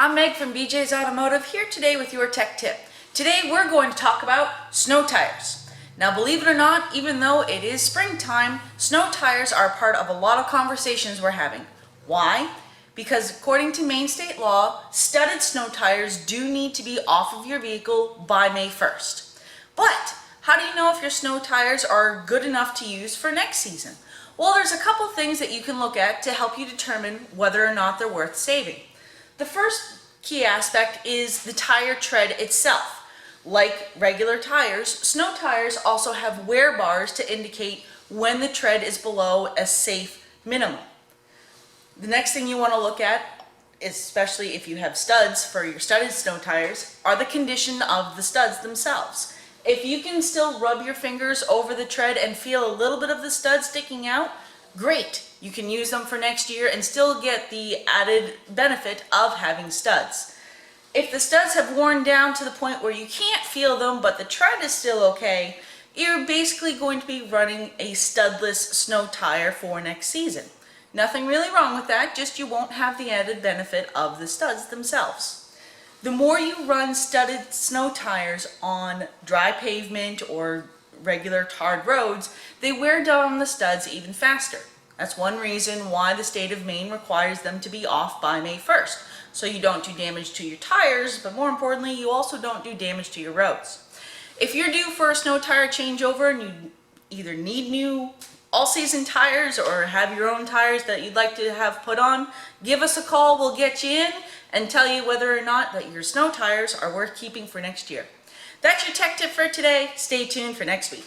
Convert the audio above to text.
I'm Meg from BJ's Automotive, here today with your tech tip. Today we're going to talk about snow tires. Now believe it or not, even though it is springtime, snow tires are part of a lot of conversations we're having. Why? Because according to Maine state law, studded snow tires do need to be off of your vehicle by May 1st. But how do you know if your snow tires are good enough to use for next season? Well, there's a couple things that you can look at to help you determine whether or not they're worth saving. The first key aspect is the tire tread itself. Like regular tires, snow tires also have wear bars to indicate when the tread is below a safe minimum. The next thing you want to look at, especially if you have studs for your studded snow tires, are the condition of the studs themselves. If you can still rub your fingers over the tread and feel a little bit of the stud sticking out, great. You can use them for next year and still get the added benefit of having studs. If the studs have worn down to the point where you can't feel them but the tread is still okay, you're basically going to be running a studless snow tire for next season. Nothing really wrong with that, just you won't have the added benefit of the studs themselves. The more you run studded snow tires on dry pavement or regular tarred roads, they wear down the studs even faster. That's one reason why the state of Maine requires them to be off by May 1st. So you don't do damage to your tires, but more importantly, you also don't do damage to your roads. If you're due for a snow tire changeover and you either need new all-season tires or have your own tires that you'd like to have put on, give us a call. We'll get you in and tell you whether or not that your snow tires are worth keeping for next year. That's your tech tip for today. Stay tuned for next week.